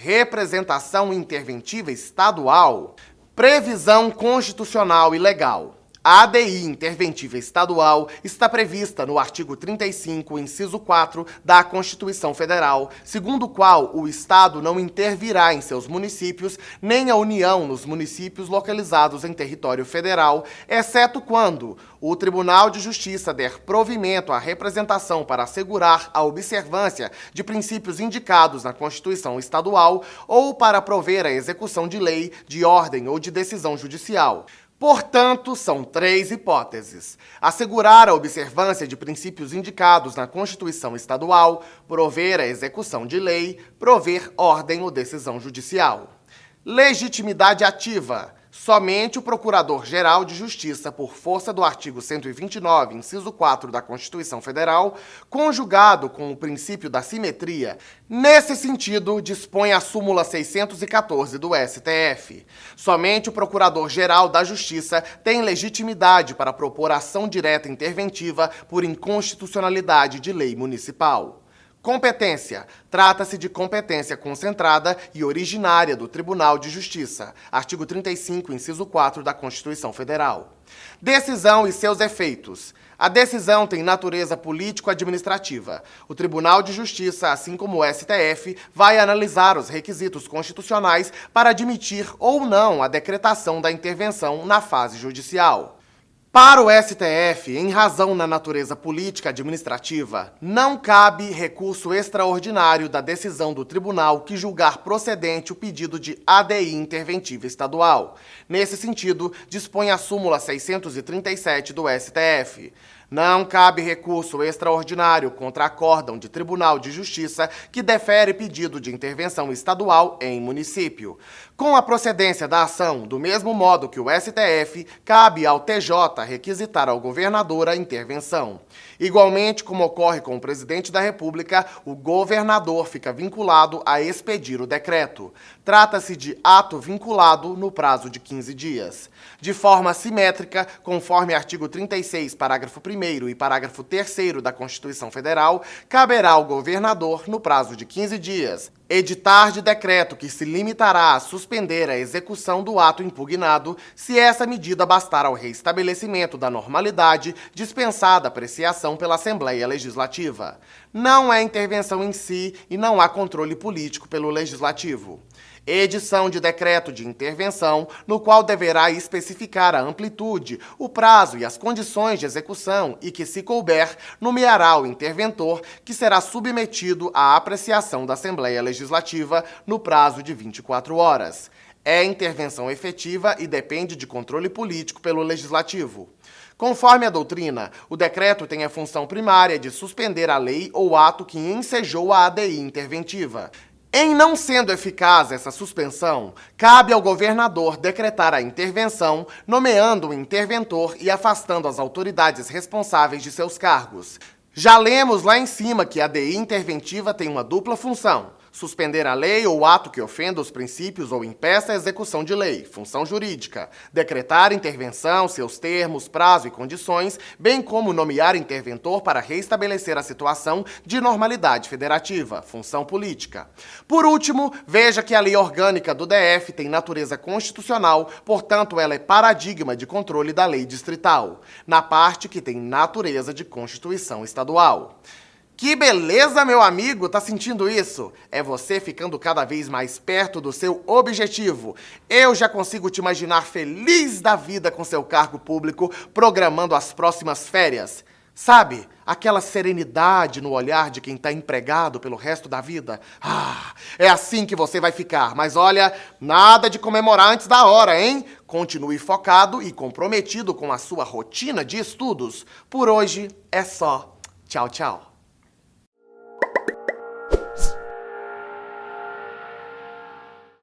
Representação interventiva estadual. Previsão constitucional e legal. A ADI interventiva estadual está prevista no artigo 35, inciso 4 da Constituição Federal, segundo o qual o Estado não intervirá em seus municípios, nem a União nos municípios localizados em território federal, exceto quando o Tribunal de Justiça der provimento à representação para assegurar a observância de princípios indicados na Constituição Estadual ou para prover a execução de lei, de ordem ou de decisão judicial. Portanto, são três hipóteses: assegurar a observância de princípios indicados na Constituição Estadual, prover a execução de lei, prover ordem ou decisão judicial. Legitimidade ativa. Somente o Procurador-Geral de Justiça, por força do artigo 129, inciso 4 da Constituição Federal, conjugado com o princípio da simetria, nesse sentido, dispõe a súmula 614 do STF. Somente o Procurador-Geral da Justiça tem legitimidade para propor ação direta interventiva por inconstitucionalidade de lei municipal. Competência. Trata-se de competência concentrada e originária do Tribunal de Justiça. Artigo 35, inciso 4 da Constituição Federal. Decisão e seus efeitos. A decisão tem natureza político-administrativa. O Tribunal de Justiça, assim como o STF, vai analisar os requisitos constitucionais para admitir ou não a decretação da intervenção na fase judicial. Para o STF, em razão da natureza política administrativa, não cabe recurso extraordinário da decisão do tribunal que julgar procedente o pedido de ADI interventiva estadual. Nesse sentido, dispõe a súmula 637 do STF. Não cabe recurso extraordinário contra acórdão de Tribunal de Justiça que defere pedido de intervenção estadual em município. Com a procedência da ação, do mesmo modo que o STF, cabe ao TJ requisitar ao governador a intervenção. Igualmente, como ocorre com o presidente da República, o governador fica vinculado a expedir o decreto. Trata-se de ato vinculado no prazo de 15 dias. De forma simétrica, conforme artigo 36, parágrafo 1º e parágrafo 3º da Constituição Federal, caberá ao governador, no prazo de 15 dias, editar de decreto que se limitará a suspender a execução do ato impugnado, se essa medida bastar ao reestabelecimento da normalidade, dispensada a apreciação pela Assembleia Legislativa. Não é intervenção em si e não há controle político pelo Legislativo. Edição de decreto de intervenção, no qual deverá especificar a amplitude, o prazo e as condições de execução e que, se couber, nomeará o interventor, que será submetido à apreciação da Assembleia Legislativa no prazo de 24 horas. É intervenção efetiva e depende de controle político pelo Legislativo. Conforme a doutrina, o decreto tem a função primária de suspender a lei ou ato que ensejou a ADI interventiva. Em não sendo eficaz essa suspensão, cabe ao governador decretar a intervenção, nomeando o interventor e afastando as autoridades responsáveis de seus cargos. Já lemos lá em cima que a ADI interventiva tem uma dupla função: suspender a lei ou ato que ofenda os princípios ou impeça a execução de lei, função jurídica; decretar intervenção, seus termos, prazo e condições, bem como nomear interventor para reestabelecer a situação de normalidade federativa, função política. Por último, veja que a lei orgânica do DF tem natureza constitucional, portanto ela é paradigma de controle da lei distrital, na parte que tem natureza de Constituição estadual. Que beleza, meu amigo! Tá sentindo isso? É você ficando cada vez mais perto do seu objetivo. Eu já consigo te imaginar feliz da vida com seu cargo público, programando as próximas férias. Sabe, aquela serenidade no olhar de quem tá empregado pelo resto da vida? É assim que você vai ficar. Mas olha, nada de comemorar antes da hora, hein? Continue focado e comprometido com a sua rotina de estudos. Por hoje é só. Tchau, tchau.